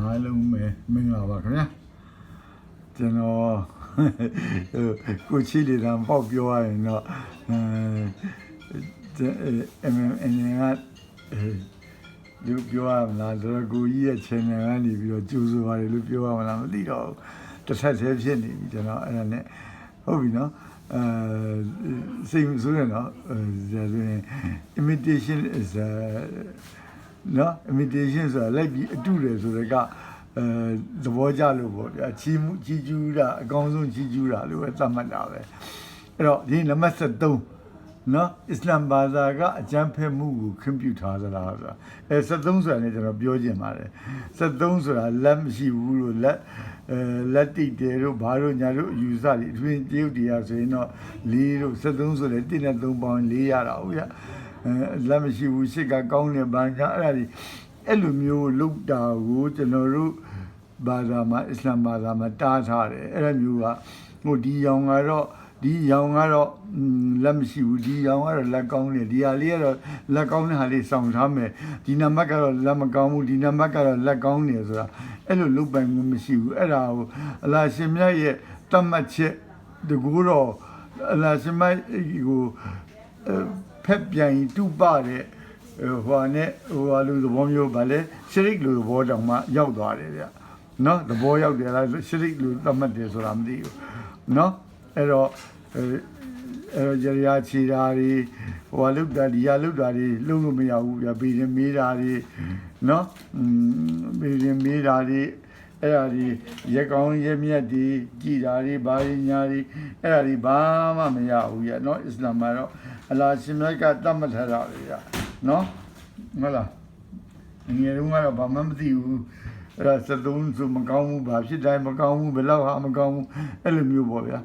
အားလုံးပဲမင်္ဂလာပါခင်ဗျာကျွန်တော်ကိုချီလီတန်ပေါက်ပြောရရင်တော့MMN ကလူပြောရမလားတော့ကိုကြီးရဲ့ channel ကနေပြီးတော့ကြိုးဆိုပါတယ်လို့ပြောရမလားမသိတော့တစ်ထပ်သေးဖြစ်နေပြီကျွန်တော်အဲ့ဒါနဲ့ဟုတ်ပြီနော်စိတ်ဆိုးရတော့ဆိုရင် imitation isနော် imitation ဆိုတာလိုက်ပြီးအတုတယ်ဆိုတော့ကသဘောကျလို့ပေါ့ဗျာချီးကျူးတာအကောင်းဆုံးချီးကျူးတာလို့ပဲသတ်မှတ်တာပဲအဲ့တော့ဒီနံပါတ်73နော်အစ္စလာမ်ဘာသာကအကျမ်းဖက်မှုကိုခွင့်ပြုထားသလားဆိုတာ73ဆိုတာလည်းကျွန်တော်ပြောချင်ပါတယ်73ဆိုတာလက်မရှိဘူးလို့လက်တိတယ်တို့ဘာတို့ညာတို့အယူဆတွေအတွင်းတရုတ်တရားဆိုရင်တော့4တို့73ဆိုလည်း1နဲ့3ပေါင်း4ရတာဟုတ်ရလက်မရှိဘူးရှစ်ကကောင်းတယ်ဘာညာအဲ့လိုမျိုးလုတ်တာကိုကျွန်တော်တို့ဘာသာမှာအစ္စလာမ်ဘာသာမှာတားထားတယ်အဲ့လိုမျိုးကဟိုဒီရောင်ကတော့လက်မရှိဘူးဒီရောင်ကတော့လက်ကောင်းတယ်ဒီဟာလေးကတော့လက်ကောင်းတဲ့ဟာလေးစောင့်ထားမယ်ဒီနံပါတ်ကတော့လက်မကောင်းဘူးဒီနံပါတ်ကတော့လက်ကောင်းတယ်ဆိုတာအဲ့လိုလုတ်ပိုင်မှုမရှိဘူးအဲ့ဒါကိုအလ္လာဟ်ရှင်မြတ်ရဲ့တတ်မှတ်ချက်တကူတော့အလ္လာဟ်ရှင်မြတ်ကိုဖက်ပြန်တူပတဲ့ဟိုနဲ့ဟိုလူသဘောမျိုးဗာလေရှရစ်လူသဘောတောင်မှရောက်သွားတယ်ဗျနော်သဘောရောက်တယ်လားရှရစ်လူသတ်မှတ်တယ်ဆိုတာမသိဘူးနော်အဲ့တော့ကြရာချီတာတွေဟိုလုတ်တာဒီဟာလုတ်တာတွေလုံးလို့မရဘူးဗျဗီရင်မေးတာတွေနော်ဗီရင်မေးတာတွေအဲ့ဒါဒီရက်ကောင်းရက်မြတ်တွေကြည်တာတွေဘာညာတွေအဲ့ဒါဒီဘာမှမရဘူးဗျနော်အစ္စလာမ်မှာတော့အလ္လာဟ်ရှင်မြတ်ကတတ်မှတ်ထားတာလေဗျနော်ဟုတ်လားငယ်တုန်းကတော့ဘာမှမသိဘူးအဲ့ဒါ73ဆိုမကောင်းဘူးဘာဖြစ်တိုင်းမကောင်းဘူးဘယ်တော့ဟာမကောင်းဘူးအဲ့လိုမျိုးပေါ့ဗျာ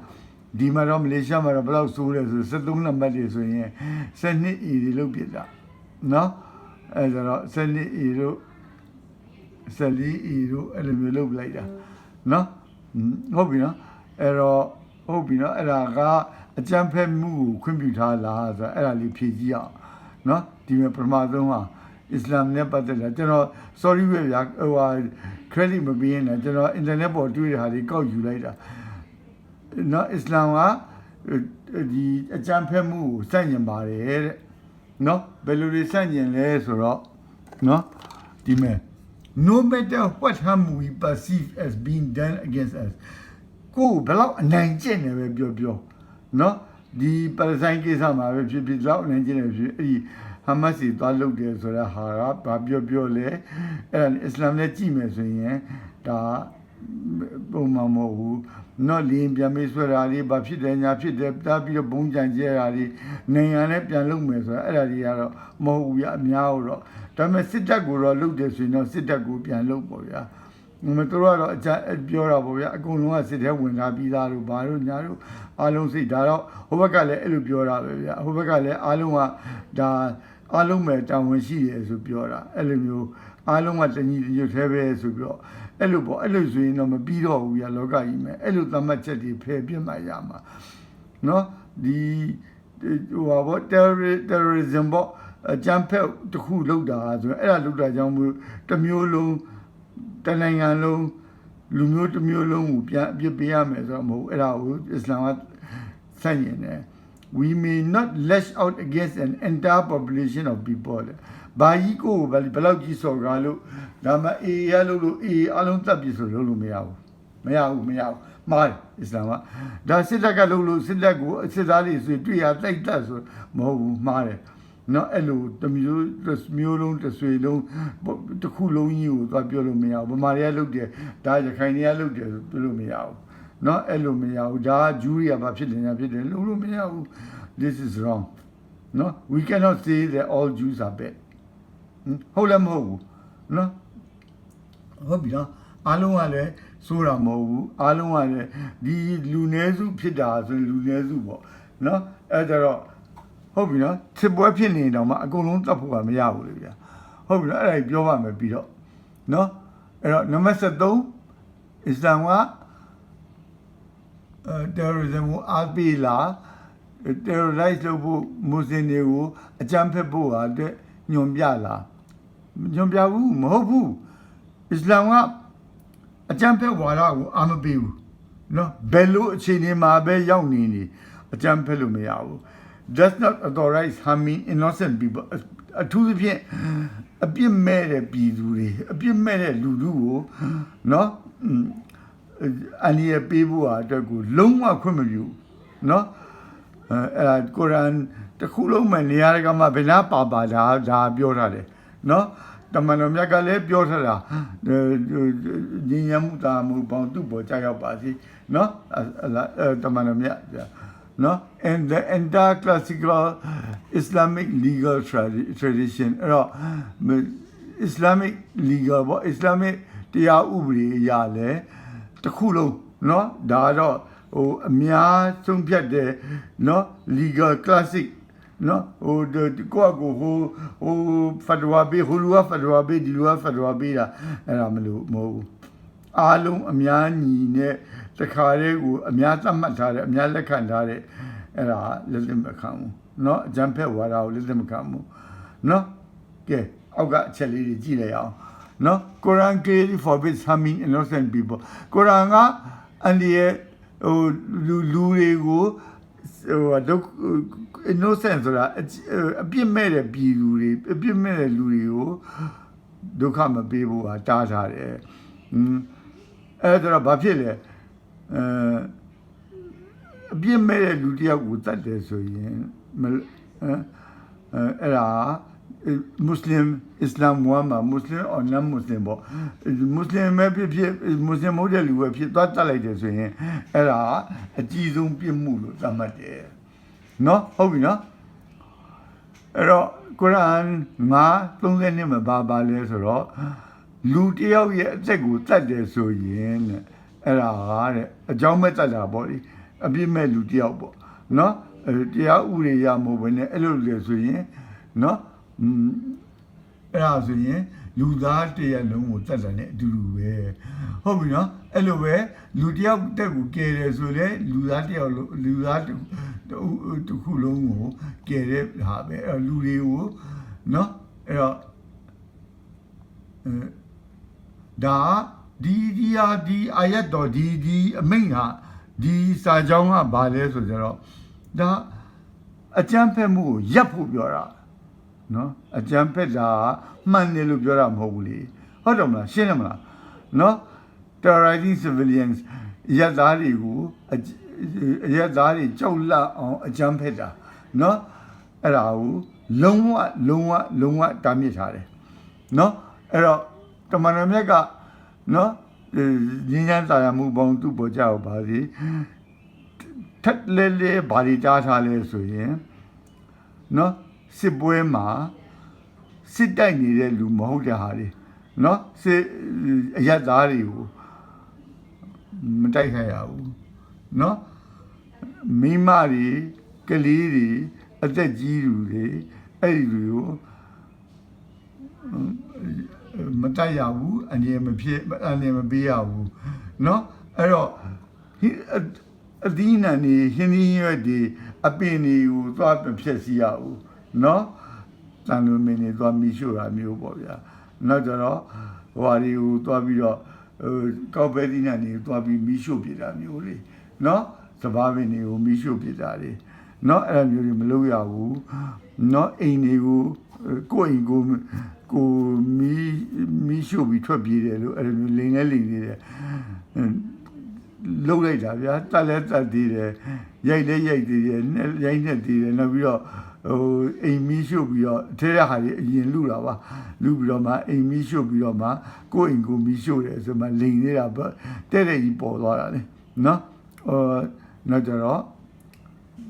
ဒီမှာတော့မလေးရှားမှာတော့ဘယ်လောက်ဆိုးလဲဆို73နံပါတ်တွေဆိုရင်12 E တွေလုတ်ပြတာနော်အဲ့ဒါတော့12 E တို့14 E တို့အဲ့လိုမျိုးလုတ်လိုက်တာနော်ဟုတ်ပြီနော်အဲ့တော့ဟုတ်ပြီနော်အဲ့ဒါကအကြမ်းဖက်မှုကိုခွင့်ပြုထားလားဆိုတော့အဲ့ဒါလေးဖြည့်ကြည့်အောင်နော်ဒီမှာပထမဆုံးဟာအစ္စလာမ်နဲ့ပတ်သက်တာကျွန်တော် sorry ပဲဗျာဟိုဟာ credit မပေးရင်လည်းကျွန်တော် internet ပေါ်တွေ့တဲ့ဟာတွေကောက်ယူလိုက်တာနော်အစ္စလာမ်ကဒီအကြမ်းဖက်မှုကိုစန့်ကျင်ပါတယ်တဲ့နော်ဘယ်လိုတွေစန့်ကျင်လဲဆိုတော့နော်ဒီမဲ့ no matter what harm we perceive as being done against us ကိုဘယ်လောက်အနိုင်ကျင့်နေပဲပြောနော်ဒီပါလက်စတိုင်းကိစ္စမှာပဲဖြစ်လောက်အနိုင်ကျင့်နေဖြစ်အဲ့ဒီဟာမတ်စီသွားလုပ်တယ်ဆိုတဲ့ဟာကဘာပြောလဲအဲ့ဒါအစ္စလာမ်နဲ့ကြည့်မယ်ဆိုရင်ဒါပုံမှန်မဟုတ်ဘူးနော်လင်းပြန်မေးဆွဲတာလေးဘာဖြစ်တယ်ညာဖြစ်တယ်တားပြီးတော့ဘုံကြံကျဲတာလေးနိုင်ငံနဲ့ပြန်လုပ်မယ်ဆိုတာအဲ့ဒါတွေကတော့မဟုတ်ဘူးရအများတော့ဒါပေမဲ့စစ်တပ်ကိုတော့လုပ်တယ်ဆိုရင်တော့စစ်တပ်ကိုပြန်လုပ်ပေါ့ဗျာမတော်တော့အကြပြောတာပေါ့ဗျာအကုန်လုံးကစစ်ထဲဝင်လာပြီးသားလို့ဘာလို့ညာလို့အားလုံးစိတ်ဒါတော့ဟိုဘက်ကလည်းအဲ့လိုပြောတာပဲဗျာဟိုဘက်ကလည်းအားလုံးကဒါအားလုံးပဲတာဝန်ရှိတယ်ဆိုပြောတာအဲ့လိုမျိုးအားလုံးကတညီတညွတ်သေးပဲဆိုပြီးတော့အဲ့လိုပေါ့အဲ့လိုဆိုရင်တော့မပြီးတော့ဘူးဗျာလောကကြီးမှာအဲ့လိုသတ်မှတ်ချက်တွေဖယ်ပြစ်မှရမှာနော်ဒီဟိုဘော terrorism ပေါ့အကြမ်းဖက်တစ်ခုလုပ်တာဆိုရင်အဲ့ဒါလုပ်တာကြောင့်မို့တစ်မျိုးလုံးတနိုင်ငံလုံးလူမျိုးတစ်မျိုးလုံးကိုပြန်အပြစ်ပေးရမယ်ဆိုတော့မဟုတ်အဲ့ဒါကိုအစ္စလာမ်ကဆန့်ကျင်တယ်we may not lash out against an entire population of people ဘာကြီးကိုဘယ်လောက်ကြီးစော်ကားလို့ဒါမှအေးရလို့အေးအလုံးတပ်ပြီးဆိုလို့မရဘူးမှားတယ်အစ္စလာမ်ကဒါစစ်တပ်ကလို့စစ်တပ်ကိုစစ်သားတွေဆိုတွေ့ရတိုက်တတ်ဆိုမဟုတ်ဘူးမှားတယ်နော်အဲ့လိုတမျိုးလုံးတစ်ဆွေလုံးတစ်ခုလုံးကြီးကိုသွားပြောလို့မရဘူးဗမာတွေကလုပ်တယ်ဒါရခိုင်တွေကလုပ်တယ်ဆိုပြောလို့မရဘူးနော်အဲ့လိုမရဘူးဒါဂျူးတွေကဘာဖြစ်တယ်ညာဖြစ်တယ်လို့မရဘူး this is wrong နော် we cannot say that all Jews are bad ဟုတ်လည်းမဟုတ်ဘူးနော်ဟုတ်ပြီနော်အားလုံးကလည်းစိုးတာမဟုတ်ဘူးအားလုံးကလည်းဒီလူနည်းစုဖြစ်တာဆိုလူနည်းစုပေါ့နော်အဲ့ဒါတော့ဟုတ်ပြီနော်စစ်ပွဲဖြစ်နေတော့မှအကုန်လုံးတတ်ဖို့ကမရဘူးလေဗျာဟုတ်ပြီနော်အဲ့ဒါပြောပါမယ်ပြီးတော့နော်အဲ့တော့နံပါတ်73အစ္စလာမ်ကterrorism ကိုအားပေးလာ terrorize လုပ်ဖို့မွတ်စလင်တွေကိုအကြမ်းဖက်ဖို့အတွက်ညွန်ပြလာညွန်ပြဘူးမဟုတ်ဘူးအစ္စလာမ်က အကြံဖက်ဝါဒကိုအာမပေးဘူးနော်ဘယ်လိုအခြေအနေမှာပဲရောက်နေအကြံဖက်လို့မရဘူး does not authorize harming innocent people အထူးသဖြင့်အပြစ်မဲ့တဲ့ပြည်သူတွေအပြစ်မဲ့တဲ့လူထုကိုနော်အန်ရပေးဖို့အတွက်ကိုလုံးဝခွင့်မပြုနော်အဲ့ဒါကုရ်အာန်တစ်ခုလုံးမှာနေရာကမှဘယ်နာပါဒါပြောထားတယ်နော်တမန်တော်မြတ်ကလည်းပြောထားတာညီညာမှုတာမှုပေါင်းသူ့ပေါ်ကြောက်ရောက်ပါစေနော်တမန်တော်မြတ်နော် and the entire classical Islamic legal tradition အဲ့တော့ Islamic legal ပေါ့ Islamic တရားဥပဒေအရလဲတစ်ခုလုံးနော်ဒါတော့အများဆုံးဖြတ်တဲ့နော် legal classic နော်ကိုဖတ်ဝါပေးဟိုလူကဖတ်ဝါပေးဒီလူကဖတ်ဝါပေးတာအဲ့ဒါမဟုတ်ဘူးအားလုံးအများညီနဲ့တခါတည်းကိုအများသတ်မှတ်ထားတယ်အများလက်ခံထားတယ်အဲ့ဒါလက်မခံဘူးเนาะအကြံဖက်ဝါဒကိုလက်မခံဘူးเนาะကဲအောက်ကအချက်လေးတွေကြည့်လိုက်အောင်เนาะ Quran clearly forbids harming innocent people Quran ကအန်ဒီရဲ့လူတွေကိုinnocent ဆိုတာအပြစ်မဲ့တဲ့ပြည်သူတွေအပြစ်မဲ့တဲ့လူတွေကိုဒုက္ခမပေးဖို့ဟာတားထားတယ်အဲ့ဒါတော့ဘာဖြစ်လဲအပြစ်မဲ့တဲ့လူတယောက်ကိုတတ်တယ်ဆိုရင်အဲ့ဒါမွတ်စလင်အစ္စလာမ်ဝါမှာမွတ်စလင်or non muslim ပေါ့မွတ်စလင်ပဲဖြစ်မွတ်စလင်မဟုတ်တဲ့လူပဲဖြစ်သွားတတ်လိုက်တယ်ဆိုရင်အဲ့ဒါအကြီးဆုံးပြစ်မှုလို့သတ်မှတ်တယ်နော်ဟုတ်ပြီနော်အဲ့တော့ကုရ်အာန်9:30မှာဘာလဲဆိုတော့လူတယောက်ရဲ့အသက်ကိုတတ်တယ်ဆိုရင်အဲ့ဒါတဲ့အကြောင်းမဲ့တတ်တာပေါ့လေအပြစ်မဲ့လူတယောက်ပေါ့နော်တရားဥပဒေရမဟုတ်ဘဲနဲ့အဲ့လိုလေဆိုရင်နော်အဲ့ဒါဆိုရင်လူသားတရက်လုံးကိုတတ်တယ်နဲ့အတူတူပဲဟုတ်ပြီနော်အဲ့လိုပဲလူတယောက်တက်ကိုကယ်တယ်ဆိုလေလူသားတယောက်လူသားတစ်ခုလုံးကိုကယ်တဲ့ဟာပဲအဲ့လူတွေကိုနော်အဲ့တော့ဒါဒီအာယတ်တော်ဒီအမိန့်ဟာဒီစာကြောင်းကဘာလဲဆိုတော့ဒါအကျမ်းဖက်မှုကိုရပ်ဖို့ပြောတာနော်အကျမ်းဖက်တာမှန်တယ်လို့ပြောတာမဟုတ်ဘူးလေဟုတ်တယ်မလားရှင်းတယ်မလားနော် terrorizing civilians ရက်သားတွေကိုရက်သားတွေကြောက်လန့်အောင်အကျမ်းဖက်တာနော်အဲ့ဒါကိုလုံးဝတားမြစ်ထားတယ်နော်အဲ့တော့တမန်တော်မြတ်ကနော်ညီညာတာယာမှုပေါင်းသူ့ပေါ်ကြောက်ပါစေထက်လဲဘာတွေတားထားလဲဆိုရင်နော်စစ်ပွဲမှာစစ်တိုက်နေတဲ့လူမဟုတ်တဲ့ဟာတွေနော်စစ်အရက်သားတွေကိုမတိုက်ခိုက်ရဘူးနော်မိမတွေကလေးတွေအသက်ကြီးသူတွေအဲ့ဒီတွေကိုမတိုက်ရဘူးအနေမဖြစ်အနေမပေးရဘူးเนาะအဲ့တော့အသီးနှံနေဟင်းသီးရွက်တွေအပင်တွေကိုသွားဖြည့်စီရဘူးเนาะတန်လူမင်းတွေသွားမိရှို့တာမျိုးပေါ့ဗျာနောက်ကြတော့ဟိုဟာတွေကိုသွားပြီးတော့ကောက်ပဲသီးနှံတွေသွားပြီးမိရှို့ပြတာမျိုးတွေเนาะစဘာပင်တွေကိုမိရှို့ပြတာတွေเนาะအဲ့လိုမျိုးတွေမလုပ်ရဘူးเนาะအိမ်တွေကိုကိုယ့်အိမ်ကိုမီးရှို့ပြီးထွက်ပြေးတယ်လို့အဲ့လိုမျိုးလိန်နေတယ်လှုပ်လိုက်တာဗျာတက်လဲတက်သေးတယ်ရိုက်သေးတယ်ရိုက်နေသေးတယ်နောက်ပြီးတော့အိမ်မီးရှို့ပြီးတော့ထဲရဟာကြီးအရင်လူတာပါလူပြီးတော့မှအိမ်မီးရှို့ပြီးတော့မှကိုယ့်အိမ်ကိုမီးရှို့တယ်ဆိုမှလိန်နေတာတဲ့တဲ့ကြီးပေါ်သွားတာလေနော်နောက်ကြတော့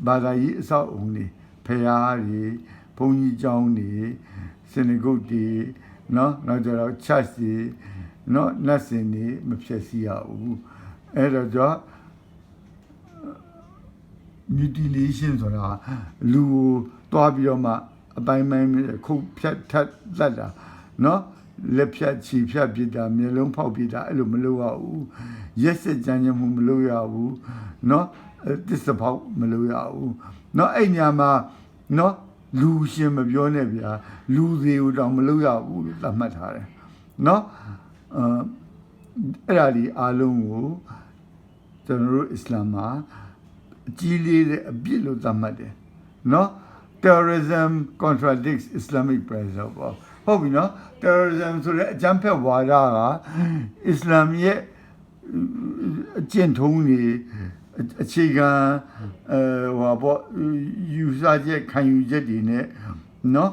ဘာသာရေးအဆောက်အုံတွေဖရာတွေဘုန်းကြီးကျောင်းတွေစင်ဂုတ်တွေနော်နောက်ကြတော့ church တွေနော်နတ်စင်တွေမဖြစ်စီရဘူးအဲ့တော့ကြောင့် mutilation ဆိုတာလူကိုတွားပြီးတော့မှအပိုင်းခုတ်ဖြတ်ထပ်လက်တာနော်လက်ဖြတ်ခြေဖြတ်ပြစ်တာမျက်လုံးဖောက်ပြစ်တာအဲ့လိုမလုပ်ရဘူးရက်စက်ကြမ်းကြမ်းမှုမလုပ်ရဘူးနော်တစ္ဆဖောက်မလုပ်ရဘူးနော်အဲ့ညမှာနော်လူရှင်မပြောနဲ့ဗျာလူသေးကိုတောင်မလုပ်ရဘူးလို့သတ်မှတ်ထားတယ်နော် အဲ့ဒါဒီအားလုံးကိုကျွန်တော်တို့အစ္စလာမ်မှာအကြီးလေးတဲ့အပြစ်လို့သတ်မှတ်တယ်နော် terrorism contradicts Islamic principle ဟုတ်ပြီနော် terrorism ဆိုတဲ့အကြမ်းဖက်ဝါဒကအစ္စလာမ်ရဲ့အကျင့်ထုံးတွေအခြေခံဟိုပေါ့ယူဆချက်ခံယူချက်တွေနဲ့နော်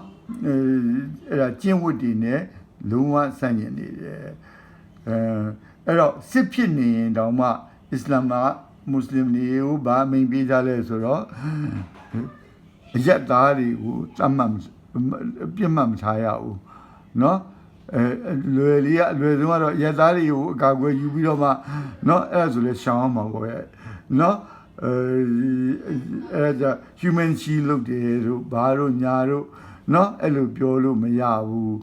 အဲ့ဒါကျင့်ဝတ်တွေနဲ့လုံးဝဆန့်ကျင်နေတယ်အဲ့တော့စစ်ဖြစ်နေရင်တောင်မှအစ္စလာမ်ကမွတ်စလင်တွေကိုဗာမိန်ပေးထားလဲဆိုတော့အယက်သားတွေကိုသတ်မှတ်ပြစ်မှတ်မထားရဘူးเนาะလွယ်လေးကအလွယ်ဆုံးကတော့ရက်သားတွေကိုအကာအကွယ်ယူပြီးတော့မှเนาะအဲ့ဒါဆိုလဲရှောင်းအောင်ပါပေါ့ရဲ့เนาะအဲ့ဒါ human shield လုပ်တယ်တို့ဘာတို့ညာတို့เนาะအဲ့လိုပြောလို့မရဘူး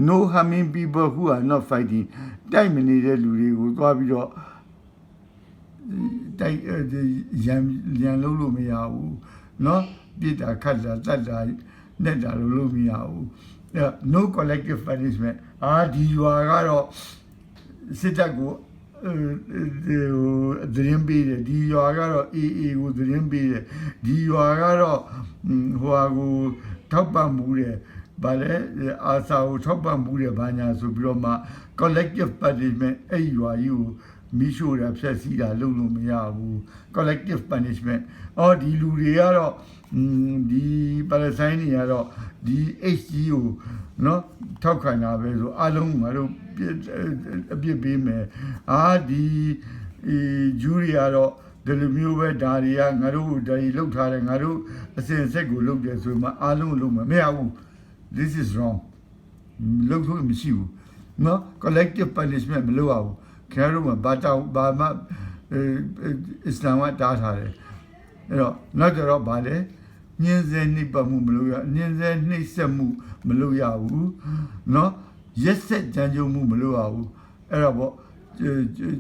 no harming people who are not fighting တိုက်မနေတဲ့လူတွေကိုသွားပြီးတော့တိုက်ရန်လုံးလို့မရဘူးเนาะပြစ်တာခတ်တာတတ်တာနဲ့တာလို့မရဘူးno collective punishment ဒီရွာကတော့စစ်တပ်ကိုသတင်းပေးတယ်ဒီရွာကတော့ AA ကိုသတင်းပေးတယ်ဒီရွာကတော့ဟိုဟာကိုထောက်ပံ့မှုတယ်ဗာလဲအာစာကိုထောက်ပံ့မှုတယ်ဘာညာဆိုပြီးတော့မှ collective punishment အဲ့ရွာကြီးကိုမိရှို့တာဖျက်ဆီးတာလုပ်လို့မရဘူး collective punishment ဒီလူတွေကတော့ဒီပါလက်စတိုင်းတွေကတော့ဒီ HG ကိုနော်ထောက်ခံတာပဲဆိုအလုံးငါတို့အပြစ်ပေးမယ်ဒီဂျူရီကတော့ဒီလိုမျိုးပဲဒါတွေကငါတို့ဒါတွေလောက်ထားတယ်ငါတို့အစင်ဆက်ကိုလုပ်တယ်ဆိုမှအလုံးလုံးမရဘူး this is wrong လုပ်လို့မရှိဘူးနော် collective punishment မလုပ်ရဘူးခင်ဗျားတို့ကဘာမှအစ္စလာမ်ကတားထားတယ်အဲ့တော့နောက်ကြတော့ဗာလဲညင်းစဲနှိပ်ပတ်မှုမလုပ်ရညင်းစဲနှိပ်ဆက်မှုမလုပ်ရဘူးเนาะရက်ဆက်ကြမ်းကြုတ်မှုမလုပ်ရဘူးအဲ့တော့ပေါ့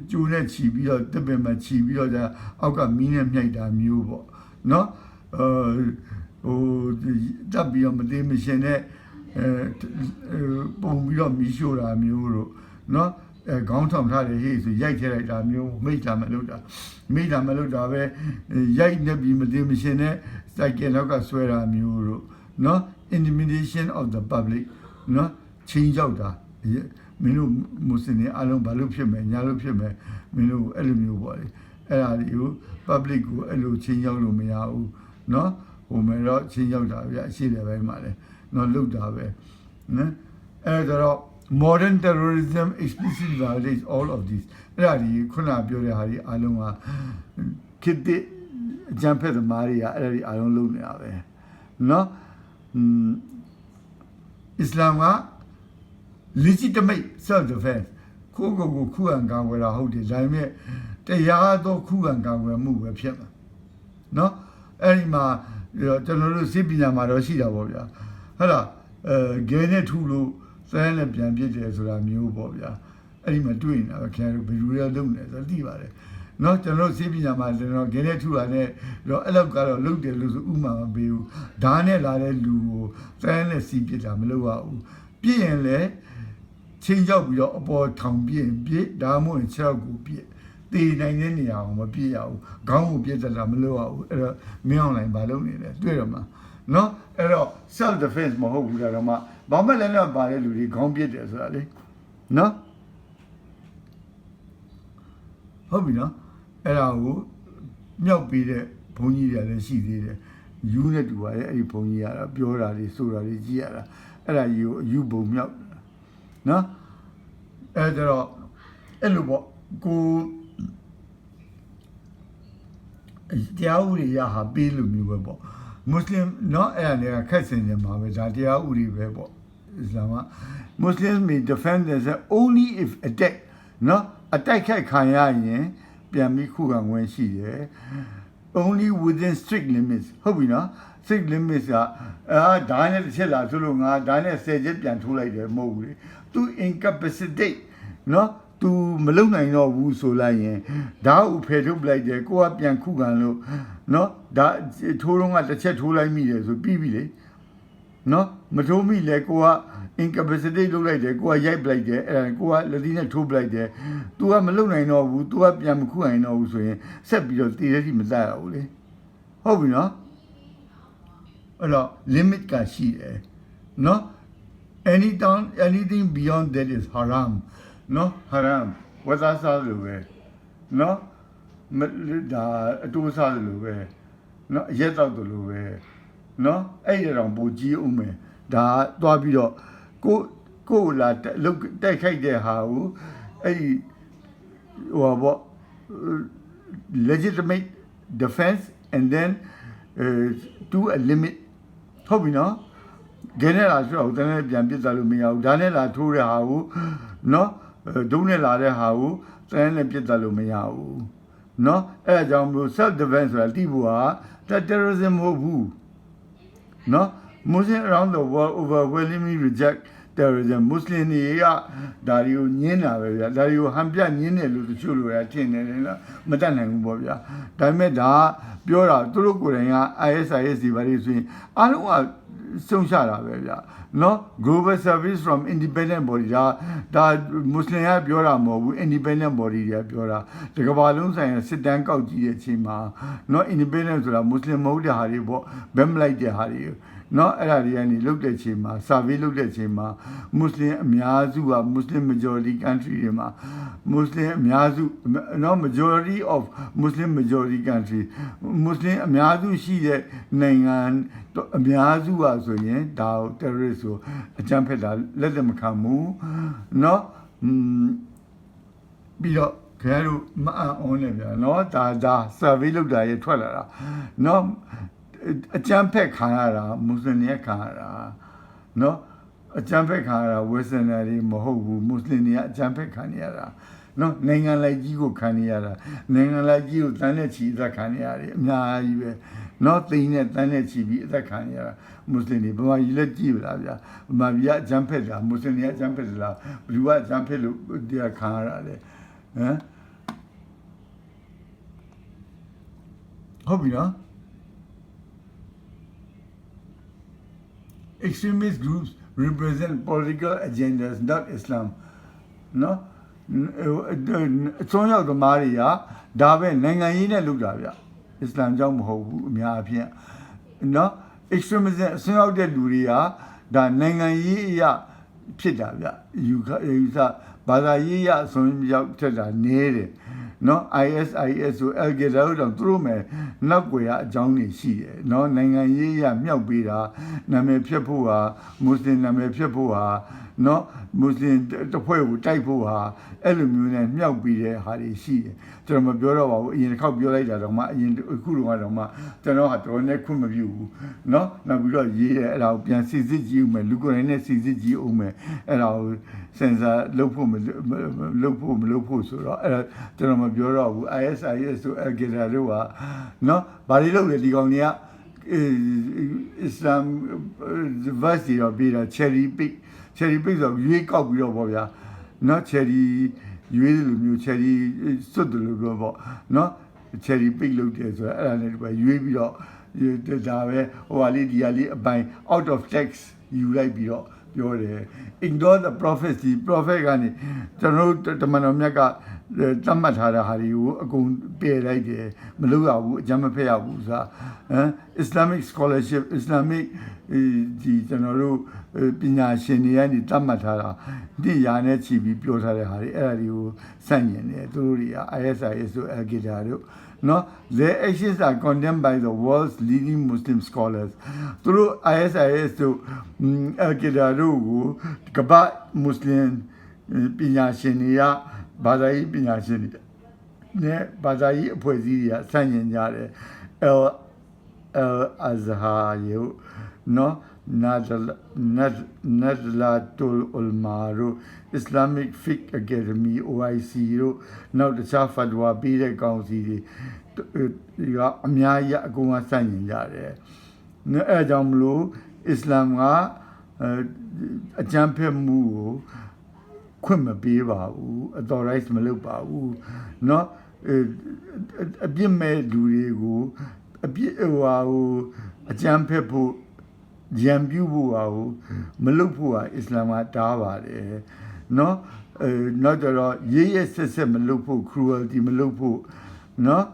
ကျိုးနဲ့ခြီးပြီးတော့တစ်ပင်မှာခြီးပြီးတော့အောက်ကမီးနဲ့မြိုက်တာမျိုးပေါ့เนาะဟိုတပ်ပြီးတော့မသေးမရှင်နဲ့ပုံပြီးတော့မီးရှို့တာမျိုးတို့เนาะခေါင်းထောင်ထားတယ်ဟေ့ဆိုရိုက်ထည့်လိုက်တာမျိုးမိတ်တာမလုပ်တာပဲရိုက်နေပြီးမသိမရှင်နဲ့စိုက်ကလောက်ကဆွဲတာမျိုးတို့เนาะ intimidation of the public เนาะချင်းကြောက်တာမင်းတို့မွတ်စလင်တွေအလုံးဘာလို့ဖြစ်မယ်ညာလို့ဖြစ်မယ်မင်းတို့အဲ့လိုမျိုးပေါ့လေအဲ့ဒါတွေကို public ကိုအဲ့လိုချင်းကြောက်လို့မရဘူးเนาะဟိုမယ်တော့ချင်းကြောက်တာဗျအရှိတယ်ပဲမှာလေเนาะလုတ်တာပဲနော်အဲ့တော့ modern terrorism explicitly violates all of these အဲ့ဒါဒီခုနပြောတဲ့ဟာဒီအလုံးကခေတ်အကြံဖက်သမားတွေကအဲ့ဒါဒီအလုံးလုံးနေတာပဲเนาะအစ္စလာမ်က legitimate self defense ကိုခုခံကာကွယ်တာဟုတ်တယ်ဒါပေမဲ့တရားသောခုခံကာကွယ်မှုပဲဖြစ်မှာเนาะအဲ့ဒီမှာကျွန်တော်တို့စိပညာမှာတော့ရှိတာပေါ့ဗျာဟုတ်လားဂဲနဲ့ထူလို့စမ်းနဲ့ပြန်ပြစ်တယ်ဆိုတာမျိုးပေါ့ဗျာအဲ့ဒီမှာတွေ့နေတာပဲခင်ဗျားတို့ဘယ်လိုလဲလုပ်နေဆိုသိပါတယ်เนาะကျွန်တော်စိပညာမှာကျွန်တော်ဂဲနဲ့ထူတာနဲ့တော့အဲ့လောက်ကတော့လုပ်တယ်လို့ဆိုဥမာမပေးဘူးဓာတ်နဲ့လာတဲ့လူကိုစမ်းနဲ့စီးပြစ်တာမလုပ်ရဘူးပြစ်ရင်လည်းချင်းရောက်ပြီးတော့အပေါ်ထောင်ပြစ်ဒါမှမဟုတ်6ကိုပြစ်တည်နိုင်တဲ့နေရာကိုမပြစ်ရဘူးခေါင်းကိုပြစ်တာမလုပ်ရဘူးအဲ့တော့မင်းအောင်လိုင်းဘာလုပ်နေလဲတွေ့တော့မှာနော်အဲ့တော့ self defense မဟုတ်ဘူးတော့မှဘာမှလည်းတော့ပါတဲ့လူတွေခေါင်းပြစ်တယ်ဆိုတာလေနော်ဟုတ်ပြီနော်အဲ့ဒါကိုမြောက်ပြီးတဲ့ဘုန်းကြီးတွေလည်းရှိသေးတယ်ယူနဲ့တူပါရဲ့အဲ့ဒီဘုန်းကြီးကတော့ပြောတာတွေဆိုတာတွေကြည့်ရတာအဲ့ဒါကြီးကိုအယူပုံမြောက်နော်အဲ့တော့အဲ့လိုပေါ့ကိုတရားဥပဒေရဟာပေးလို့မျိုးပဲပေါ့မွတ်စလင်နော်အဲ့ဒါတွေကခက်စင်နေမှာပဲဒါတရားဥပဒေပဲပေါ့အစ္စလာမ်က Muslims may defend themselves only if attack နော် attack ခံရရင်ပြန်ပြီးခုခံခွင့်ရှိတယ် only within strict limits ဟုတ်ပြီနော် strict limits ကဓာတ်နဲ့တစ်ချက်လာဆိုလို့ငါဓာတ်နဲ့10ချက်ပြန်ထိုးလိုက်တယ်မဟုတ်ဘူးလေသူ incapacitate နော် तू မလုံနိုင်တော့ဘူးဆိုလိုက်ရင်ဓာတ်ဥဖယ်ထုတ်လိုက်တယ်ကိုကပြန်ခုခံလို့နော်ဒါထိုးတော့ကတစ်ချက်ထိုးလိုက်မိတယ်ဆိုပြီးပြီလေ နော်မထိုးမိလဲကိုက incapacity လုပ်လိုက်တယ်ကိုကရိုက်ပလိုက်တယ်အဲကိုကလက်သီးနဲ့ထိုးပလိုက်တယ် तू ကမလုံနိုင်တော့ဘူး तू ကပြန်မခုနိုင်တော့ဘူးဆိုရင်ဆက်ပြီးတော့တည်ရည်မတတ်ရဘူးလေဟုတ်ပြီနော်အဲ့တော့ limit ကရှိတယ်နော် anything beyond that is haram နော် haram ဝတ်သားစားလို့ပဲနော်ဒါအတူစားလို့ပဲနော်အရက်တော့လို့ပဲနော်အဲ့ဒါတော့ပူကြီးအောင်မယ်ဒါတွားပြီးတော့ကိုလာတိုက်ခိုက်တဲ့ဟာကိုအဲ့ဒီဟိုဘော legitimate defense and then to a limit ဟုတ်ပြီနော်ဂင်းနဲ့လာဆိုတော့တန်းနဲ့ပြန်ပြစ်သွားလို့မရဘူးဒါနဲ့လာထိုးတဲ့ဟာကိုနော်ဒုံးနဲ့လာတဲ့ဟာကိုတန်းနဲ့ပြစ်သွားလို့မရဘူးနော်အဲ့ဒါကြောင့်မို့ self defense ဆိုတာတိဖို့ဟာ terrorism မဟုတ်ဘူးနော် Muslims around the world overwhelmingly reject terrorism Muslim တွေကဒါတွေကိုညင်းတာပဲဗျာဒါတွေကိုဟန်ပြညင်းတယ်လို့တချို့လူတွေကထင်နေတယ်လားမတတ်နိုင်ဘူးပေါ့ဗျာဒါပေမဲ့ဒါပြောတာသူတို့ကိုယ်တိုင်က ISIS တွေဘာတွေဆိုရင်အားလုံးကစုံချတာပဲဗျာနော် global service from independent body ဒါ Muslim ကပြောတာမဟုတ်ဘူး independent body တွေကပြောတာဒီကမ္ဘာလုံးဆိုင်ရာစစ်တမ်းကောက်ကြည့်တဲ့အချိန်မှာနော် independent ဆိုတာ Muslim မဟုတ်တဲ့ဟာတွေပေါ့ဘက်မလိုက်တဲ့ဟာတွေနော်အဲ့ဒါတွေကနေလုတ်တဲ့အချိန်မှာ survey လုတ်တဲ့အချိန်မှာ Muslim အများစုက Muslim majority country တွေမှာ Muslim အများစုနော် majority of Muslim majority country Muslim အများစုရှိတဲ့နိုင်ငံအများစုကဆိုရင်ဒါ terrorist ဆိုအကြမ်းဖက်တာလက်သက်မခံဘူးနော်ပြီးတော့ခင်ဗျားတို့မအံ့ဩနေဗျာနော်ဒါ survey လုတ်တာရထွက်လာတာနော်အကြမ်းဖက်ခံရတာမွတ်စလင်တွေခံရတာနော်အကြမ်းဖက်ခံရတာဝက်စနာတွေမဟုတ်ဘူးမွတ်စလင်တွေကအကြမ်းဖက်ခံရတာနော်နိုင်ငံလိုက်ကြီးကိုခံရတာနိုင်ငံလိုက်ကြီးကိုတန်းနဲ့ချီအသက်ခံရတယ်အများကြီးပဲနော်သိန်းနဲ့တန်းနဲ့ချီပြီးအသက်ခံရတာမွတ်စလင်တွေဗမာကြီးလက်ကြည့်ပါလားဗျာဗမာပြည်ကအကြမ်းဖက်တာမွတ်စလင်တွေကအကြမ်းဖက်တာဘလူကအကြမ်းဖက်လို့တရားခံရတာလေဟမ်ဟုတ်ပြီနော် extremist groups represent political agendas not Islam နော်အစွန်းရောက်သမားတွေကဒါပဲနိုင်ငံရေးနဲ့လုပ်တာဗျအစ္စလာမ်ကြောင့်မဟုတ်ဘူးအများအပြားနော် extremism အစွန်းရောက်တဲ့လူတွေကဒါနိုင်ငံရေးအရာဖြစ်တာဗျယူဆဘာသာရေးအစွန်းရောက်ထက်တာနည်းတယ်နော် ISIS ဆို Al-Qaeda တို့သူတို့မဲ့နောက်ွယ်အကြောင်းတွေရှိတယ်နော်နိုင်ငံရေးရမြောက်ပေးတာနာမည်ဖြတ်ဖို့ဟာမွတ်စလင်နာမည်ဖြတ်ဖို့ဟာနော်မွတ်စလင်တစ်ဖွဲ့ကိုတိုက်ဖို့ဟာအဲ့လိုမျိုးနဲ့မြောက်ပေးတဲ့ဟာတွေရှိတယ်ကျွန်တော်မပြောတော့ပါဘူးအရင်တစ်ခေါက်ပြောလိုက်တာတော့မှအရင်အခုတော့ကတော့မှကျွန်တော်ဟာတော်နဲ့ခွင့်မပြုဘူးနော်နောက်ပြီးတော့ရေးတယ်အဲ့ဒါကိုပြန်စစ်စစ်ကြည့်ဦးမယ်လူကိုယ်တိုင်နဲ့စစ်စစ်ကြည့်ဦးမယ်အဲ့ဒါကိုစင်ဆာလုပ်ဖို့မလုပ်ဖို့ဆိုတော့အဲ့ဒါကျွန်တော်မပြောတော့ဘူး ISIS ဆို Al-Qaeda တို့ကနော်ဘာတွေလုပ်လဲဒီကောင်တွေကIslam verse တွေတော့ပြီးတော့ cherry pick ဆိုရွေးကောက်ပြီးတော့ပေါ့ဗျာနော် cherry ရွေးလိုမျိုး cherry စွတ်တယ်လို့ပြောပေါ့နော် cherry pick လုပ်တယ်ဆိုတော့အဲ့ဒါနဲ့ရွေးပြီးတော့ဒါပဲဟိုဟာလေးဒီဟာလေးအပိုင်း out of text ယူလိုက်ပြီးတော့ပြောတယ် ignore the prophecy prophet ကနေကျွန်တော်တို့တမန်တော်မြတ်ကသတ်မှတ်ထားတဲ့ဟာတွေကိုအကုန်ပယ်လိုက်တယ်မလုပ်ရဘူးအကြမ်းမဖက်ရဘူးဆိုတာIslamic scholarship Islamic ဒီကျွန်တော်တို့ပညာရှင်တွေကနေသတ်မှတ်ထားတာဒီရာနဲ့ချီပြီးပြောထားတဲ့ဟာတွေအဲ့ဒါတွေကိုစန့်ကျင်တယ်သူတို့တွေက ISIS တို့ Al-Qaeda တို့နော် their actions are condemned by the world's leading Muslim scholars သူတို့ ISIS တို့ Al-Qaeda တို့ကိုကမ္ဘာမွတ်စလင်ပညာရှင်တွေကဘာသာရေးပညာရှင်တွေနဲ့ဘာသာရေးအဖွဲ့အစည်းတွေကဆန့်ကျင်ကြတယ် Al-Azhar ရုပ်နော်Nadlatul Ulama တို့ Islamic Fiqh Academy OIC တို့နောက်တခြား fatwa ပေးတဲ့ကောင်စီတွေကအများကြီးအကုန်အဆန့်ကျင်ကြတယ်။အဲကြောင့်မလို့အစ္စလာမ်ကအကြမ်းဖက်မှုကိုခွင့်မပေးပါဘူး authorize မလုပ်ပါဘူးเนาะအပြစ်မဲ့လူတွေကိုအပြစ်ဟိုအကြမ်းဖက်ဖို့ ရံပြုတ်ဖို့ဟာကိုမလုပ်ဖို့ဟာအစ္စလာမ်ကတားပါတယ်နော်နောက်ကြတော့ရေးရဆက်မလုပ်ဖို့ cruelty မလုပ်ဖို့နော်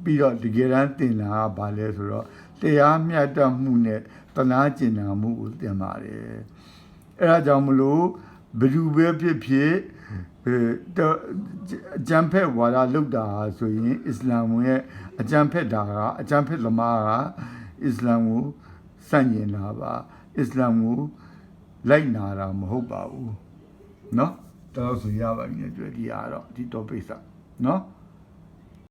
ပြီးတော့တကယ်တမ်းတင်လာကဘာလဲဆိုတော့တရားမျှတမှုနဲ့တနာကျင်နာမှုကိုတင်ပါတယ်အဲ့ဒါကြောင့်မလို့ဘယ်သူပဲဖြစ်ဖြစ်အကြံဖက်ဝါဒလောက်တာဆိုရင်အစ္စလာမ်ရဲ့အကြံဖက်တာကအကြံဖက်သမားကအစ္စလာမ်ကိုစန့်ကျင်တာပါအစ္စလာမ်ကိုလိုက်နာတာမဟုတ်ပါဘူးเนาะတော်ဆိုရပါပြီနဲ့တွေ့ဒီအားတော့ဒီ topic စเนาะ